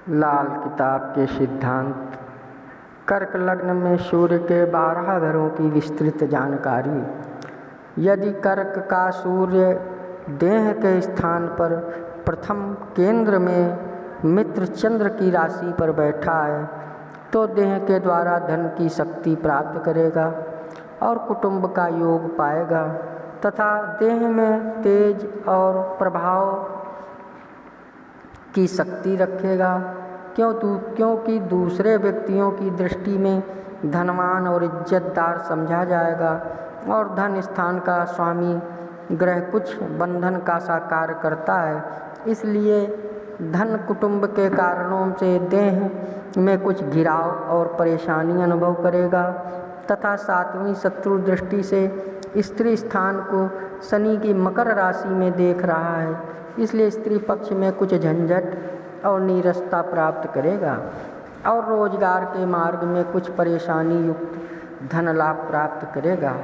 लाल किताब के सिद्धांत। कर्क लग्न में सूर्य के 12 घरों की विस्तृत जानकारी। यदि कर्क का सूर्य देह के स्थान पर प्रथम केंद्र में मित्र चंद्र की राशि पर बैठा है तो देह के द्वारा धन की शक्ति प्राप्त करेगा और कुटुंब का योग पाएगा तथा देह में तेज और प्रभाव की शक्ति रखेगा, क्योंकि दूसरे व्यक्तियों की दृष्टि में धनवान और इज्जतदार समझा जाएगा और धन स्थान का स्वामी ग्रह कुछ बंधन का सा कार्य करता है। इसलिए धन कुटुंब के कारणों से देह में कुछ घिराव और परेशानी अनुभव करेगा तथा 7वीं शत्रु दृष्टि से स्त्री स्थान को शनि की मकर राशि में देख रहा है, इसलिए स्त्री पक्ष में कुछ झंझट और नीरसता प्राप्त करेगा और रोजगार के मार्ग में कुछ परेशानी युक्त धन लाभ प्राप्त करेगा।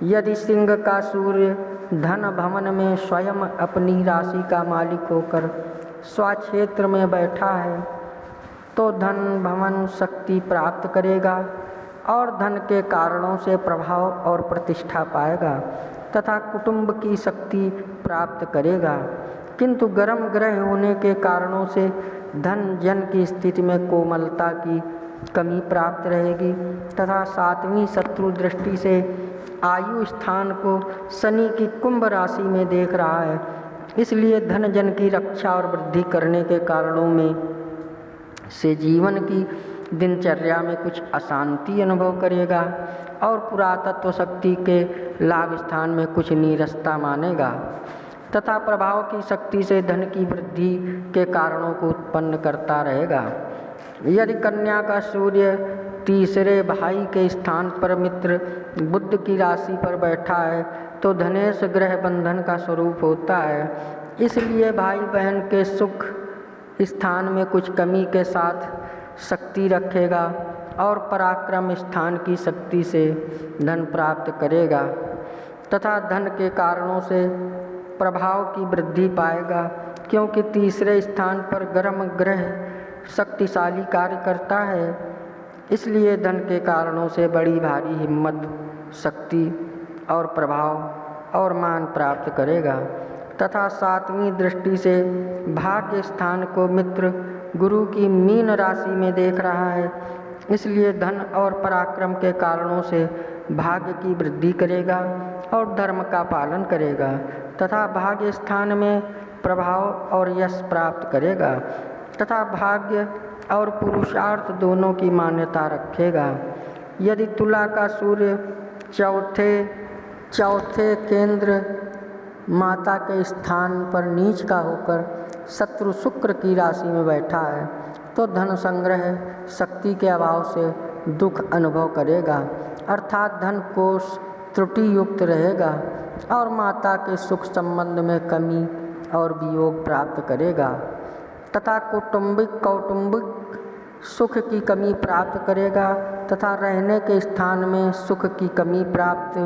यदि सिंह का सूर्य धन भवन में स्वयं अपनी राशि का मालिक होकर स्वक्षेत्र में बैठा है तो धन भवन शक्ति प्राप्त करेगा और धन के कारणों से प्रभाव और प्रतिष्ठा पाएगा तथा कुटुंब की शक्ति प्राप्त करेगा, किंतु गर्म ग्रह होने के कारणों से धन जन की स्थिति में कोमलता की कमी प्राप्त रहेगी तथा 7वीं शत्रु दृष्टि से आयु स्थान को शनि की कुंभ राशि में देख रहा है, इसलिए धन जन की रक्षा और वृद्धि करने के कारणों में से जीवन की दिनचर्या में कुछ अशांति अनुभव करेगा और पुरातत्व शक्ति के लाभ स्थान में कुछ नीरसता मानेगा तथा प्रभाव की शक्ति से धन की वृद्धि के कारणों को उत्पन्न करता रहेगा। यदि कन्या का सूर्य तीसरे भाई के स्थान पर मित्र बुध की राशि पर बैठा है तो धनेश ग्रह बंधन का स्वरूप होता है, इसलिए भाई बहन के सुख स्थान में कुछ कमी के साथ शक्ति रखेगा और पराक्रम स्थान की शक्ति से धन प्राप्त करेगा तथा धन के कारणों से प्रभाव की वृद्धि पाएगा, क्योंकि तीसरे स्थान पर गर्म ग्रह शक्तिशाली कार्य करता है, इसलिए धन के कारणों से बड़ी भारी हिम्मत, शक्ति और प्रभाव और मान प्राप्त करेगा तथा 7वीं दृष्टि से भाग्य स्थान को मित्र गुरु की मीन राशि में देख रहा है, इसलिए धन और पराक्रम के कारणों से भाग्य की वृद्धि करेगा और धर्म का पालन करेगा तथा भाग्य स्थान में प्रभाव और यश प्राप्त करेगा तथा भाग्य और पुरुषार्थ दोनों की मान्यता रखेगा। यदि तुला का सूर्य चौथे केंद्र माता के स्थान पर नीच का होकर शत्रु शुक्र की राशि में बैठा है तो धन संग्रह शक्ति के अभाव से दुख अनुभव करेगा, अर्थात धन कोष त्रुटि युक्त रहेगा और माता के सुख संबंध में कमी और वियोग प्राप्त करेगा तथा कौटुंबिक सुख की कमी प्राप्त करेगा तथा रहने के स्थान में सुख की कमी प्राप्त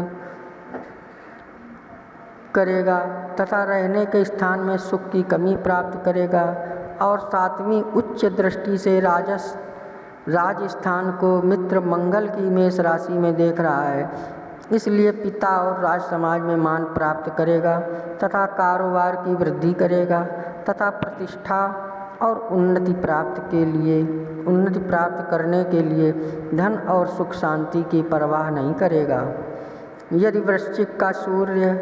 करेगा तथा रहने के स्थान में सुख की कमी प्राप्त करेगा और 7वीं उच्च दृष्टि से राजस्थान को मित्र मंगल की मेष राशि में देख रहा है, इसलिए पिता और राज समाज में मान प्राप्त करेगा तथा कारोबार की वृद्धि करेगा तथा प्रतिष्ठा और उन्नति प्राप्त करने के लिए धन और सुख शांति की परवाह नहीं करेगा। यदि वृश्चिक का सूर्य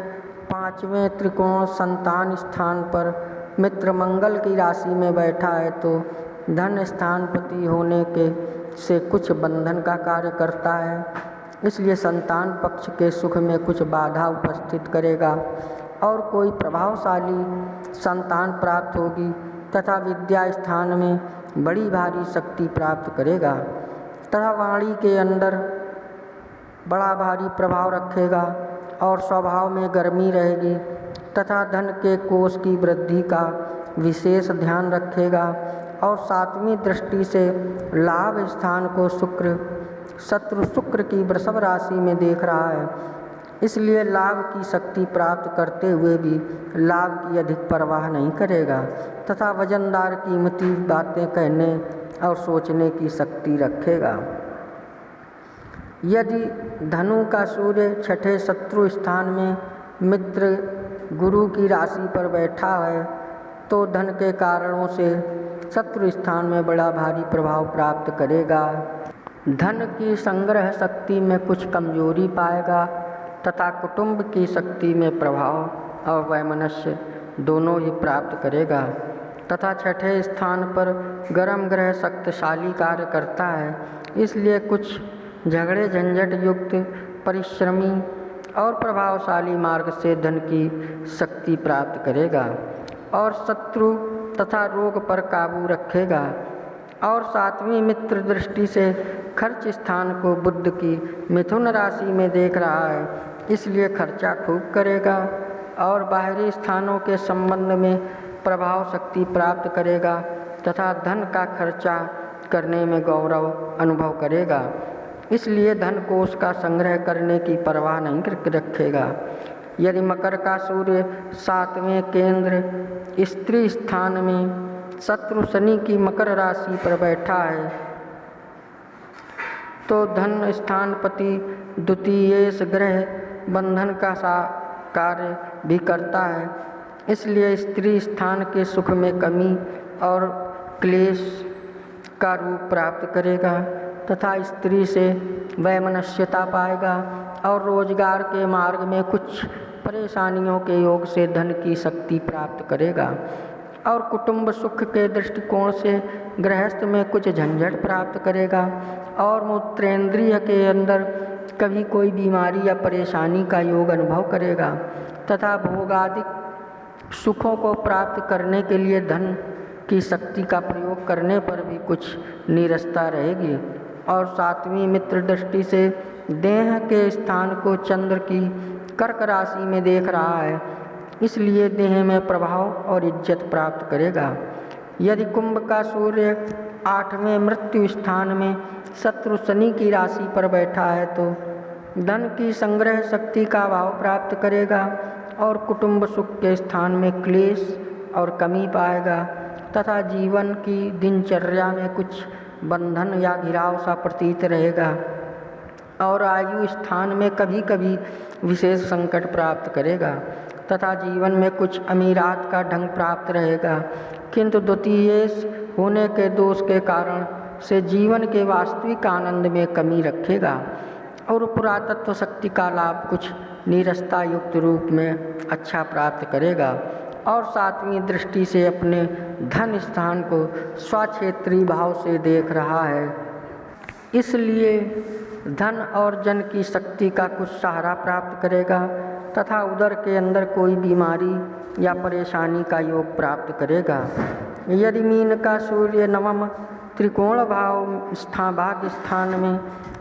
5वें त्रिकोण संतान स्थान पर मित्र मंगल की राशि में बैठा है तो धन स्थानपति होने के से कुछ बंधन का कार्य करता है, इसलिए संतान पक्ष के सुख में कुछ बाधा उपस्थित करेगा और कोई प्रभावशाली संतान प्राप्त होगी तथा विद्या स्थान में बड़ी भारी शक्ति प्राप्त करेगा तथा वाणी के अंदर बड़ा भारी प्रभाव रखेगा और स्वभाव में गर्मी रहेगी तथा धन के कोष की वृद्धि का विशेष ध्यान रखेगा और 7वीं दृष्टि से लाभ स्थान को शत्रु शुक्र की वृषभ राशि में देख रहा है, इसलिए लाभ की शक्ति प्राप्त करते हुए भी लाभ की अधिक परवाह नहीं करेगा तथा वजनदार कीमती बातें कहने और सोचने की शक्ति रखेगा। यदि धनु का सूर्य छठे शत्रु स्थान में मित्र गुरु की राशि पर बैठा है तो धन के कारणों से शत्रु स्थान में बड़ा भारी प्रभाव प्राप्त करेगा। धन की संग्रह शक्ति में कुछ कमजोरी पाएगा तथा कुटुंब की शक्ति में प्रभाव और वैमनस्य दोनों ही प्राप्त करेगा तथा छठे स्थान पर गर्म ग्रह शक्तिशाली कार्य करता है, इसलिए कुछ झगड़े झंझट युक्त परिश्रमी और प्रभावशाली मार्ग से धन की शक्ति प्राप्त करेगा और शत्रु तथा रोग पर काबू रखेगा। और सातवीं मित्र दृष्टि से खर्च स्थान को बुध की मिथुन राशि में देख रहा है, इसलिए खर्चा खूब करेगा और बाहरी स्थानों के संबंध में प्रभाव शक्ति प्राप्त करेगा तथा धन का खर्चा करने में गौरव अनुभव करेगा, इसलिए धन कोष का संग्रह करने की परवाह नहीं रखेगा। यदि मकर का सूर्य सातवें केंद्र स्त्री स्थान में शत्रु शनि की मकर राशि पर बैठा है तो धन स्थानपति द्वितीयेश ग्रह बंधन का कार्य भी करता है, इसलिए स्त्री स्थान के सुख में कमी और क्लेश का रूप प्राप्त करेगा तथा स्त्री से वैमनस्यता पाएगा और रोजगार के मार्ग में कुछ परेशानियों के योग से धन की शक्ति प्राप्त करेगा और कुटुंब सुख के दृष्टिकोण से गृहस्थ में कुछ झंझट प्राप्त करेगा और मूत्रेंद्रिय के अंदर कभी कोई बीमारी या परेशानी का योग अनुभव करेगा तथा भोगादिक सुखों को प्राप्त करने के लिए धन की शक्ति का प्रयोग करने पर भी कुछ नीरसता रहेगी। और सातवीं मित्र दृष्टि से देह के स्थान को चंद्र की कर्क राशि में देख रहा है, इसलिए देह में प्रभाव और इज्जत प्राप्त करेगा। यदि कुंभ का सूर्य आठवें मृत्यु स्थान में शत्रु शनि की राशि पर बैठा है तो धन की संग्रह शक्ति का भाव प्राप्त करेगा और कुटुंब सुख के स्थान में क्लेश और कमी पाएगा तथा जीवन की दिनचर्या में कुछ बंधन या घिराव सा प्रतीत रहेगा और आयु स्थान में कभी कभी विशेष संकट प्राप्त करेगा तथा जीवन में कुछ अमीरात का ढंग प्राप्त रहेगा, किंतु द्वितीयेश होने के दोष के कारण से जीवन के वास्तविक आनंद में कमी रखेगा और पुरातत्व शक्ति का लाभ कुछ नीरसता युक्त रूप में अच्छा प्राप्त करेगा। और सातवीं दृष्टि से अपने धन स्थान को स्वक्षेत्री भाव से देख रहा है, इसलिए धन और जन की शक्ति का कुछ सहारा प्राप्त करेगा तथा उदर के अंदर कोई बीमारी या परेशानी का योग प्राप्त करेगा। यदि मीन का सूर्य नवम त्रिकोण भाग्य स्थान में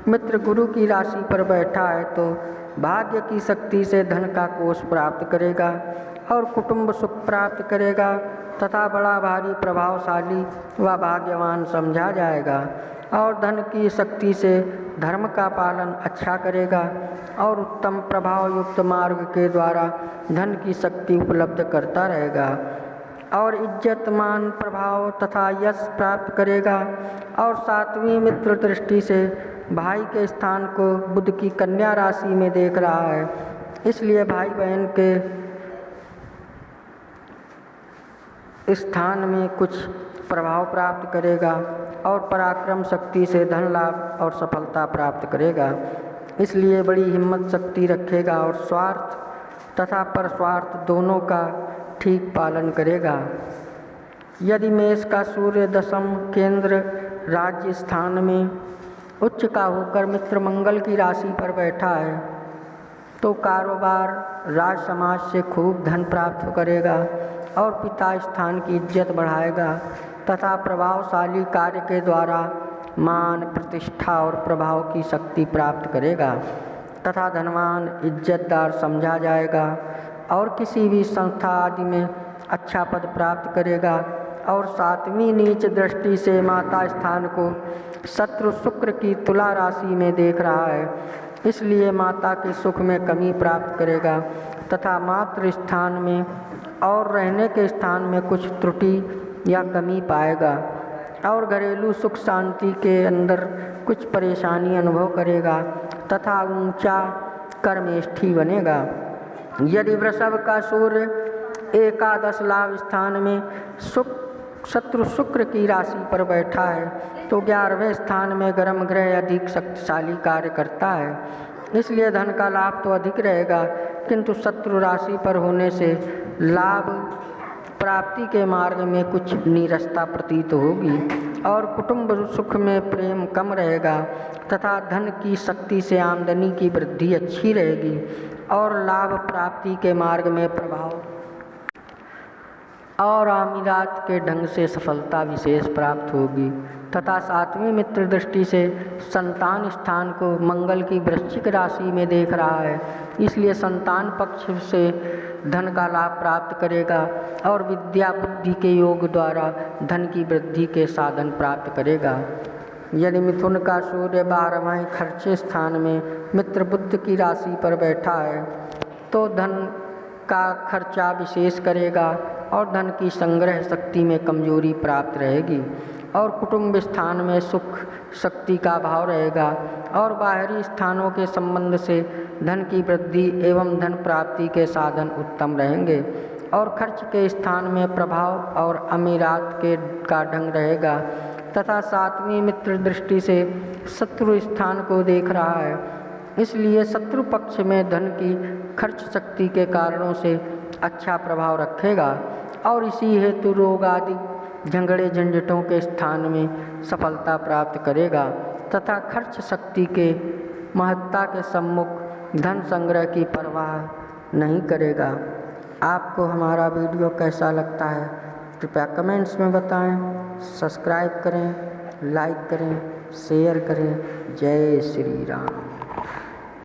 मित्र गुरु की राशि पर बैठा है तो भाग्य की शक्ति से धन का कोष प्राप्त करेगा और कुटुंब सुख प्राप्त करेगा तथा बड़ा भारी प्रभावशाली व भाग्यवान समझा जाएगा और धन की शक्ति से धर्म का पालन अच्छा करेगा और उत्तम प्रभाव युक्त मार्ग के द्वारा धन की शक्ति उपलब्ध करता रहेगा और इज्जत मान प्रभाव तथा यश प्राप्त करेगा। और सातवीं मित्र दृष्टि से भाई के स्थान को बुध की कन्या राशि में देख रहा है, इसलिए भाई बहन के स्थान में कुछ प्रभाव प्राप्त करेगा और पराक्रम शक्ति से धन लाभ और सफलता प्राप्त करेगा, इसलिए बड़ी हिम्मत शक्ति रखेगा और स्वार्थ तथा परस्वार्थ दोनों का ठीक पालन करेगा। यदि मेष का सूर्य दशम केंद्र राज्य स्थान में उच्च का होकर मित्र मंगल की राशि पर बैठा है तो कारोबार राज समाज से खूब धन प्राप्त करेगा और पिता स्थान की इज्जत बढ़ाएगा तथा प्रभावशाली कार्य के द्वारा मान प्रतिष्ठा और प्रभाव की शक्ति प्राप्त करेगा तथा धनवान इज्जतदार समझा जाएगा और किसी भी संस्था आदि में अच्छा पद प्राप्त करेगा। और सातवीं नीच दृष्टि से माता स्थान को शत्रु शुक्र की तुला राशि में देख रहा है, इसलिए माता के सुख में कमी प्राप्त करेगा तथा मातृ स्थान में और रहने के स्थान में कुछ त्रुटि या कमी पाएगा और घरेलू सुख शांति के अंदर कुछ परेशानी अनुभव करेगा तथा ऊंचा कर्मेष्ठी बनेगा। यदि वृषभ का सूर्य एकादश लाभ स्थान में शत्रु शुक्र की राशि पर बैठा है तो 11वें स्थान में गर्म ग्रह अधिक शक्तिशाली कार्य करता है, इसलिए धन का लाभ तो अधिक रहेगा, किंतु शत्रु राशि पर होने से लाभ प्राप्ति के मार्ग में कुछ नीरसता प्रतीत होगी और कुटुंब सुख में प्रेम कम रहेगा तथा धन की शक्ति से आमदनी की वृद्धि अच्छी रहेगी और लाभ प्राप्ति के मार्ग में प्रभाव और आमिरात के ढंग से सफलता विशेष प्राप्त होगी तथा 7वीं मित्र दृष्टि से संतान स्थान को मंगल की वृश्चिक राशि में देख रहा है, इसलिए संतान पक्ष से धन का लाभ प्राप्त करेगा और विद्या बुद्धि के योग द्वारा धन की वृद्धि के साधन प्राप्त करेगा। यदि मिथुन का सूर्य 12वें खर्चे स्थान में मित्र बुद्ध की राशि पर बैठा है तो धन का खर्चा विशेष करेगा और धन की संग्रह शक्ति में कमजोरी प्राप्त रहेगी और कुटुंब स्थान में सुख शक्ति का भाव रहेगा और बाहरी स्थानों के संबंध से धन की वृद्धि एवं धन प्राप्ति के साधन उत्तम रहेंगे और खर्च के स्थान में प्रभाव और अमीरात का ढंग रहेगा तथा 7वीं मित्र दृष्टि से शत्रु स्थान को देख रहा है, इसलिए शत्रु पक्ष में धन की खर्च शक्ति के कारणों से अच्छा प्रभाव रखेगा और इसी हेतु रोग आदि झगड़े झंझटों के स्थान में सफलता प्राप्त करेगा तथा खर्च शक्ति के महत्ता के सम्मुख धन संग्रह की परवाह नहीं करेगा। आपको हमारा वीडियो कैसा लगता है कृपया कमेंट्स में बताएं, सब्सक्राइब करें, लाइक करें, शेयर करें। जय श्री राम।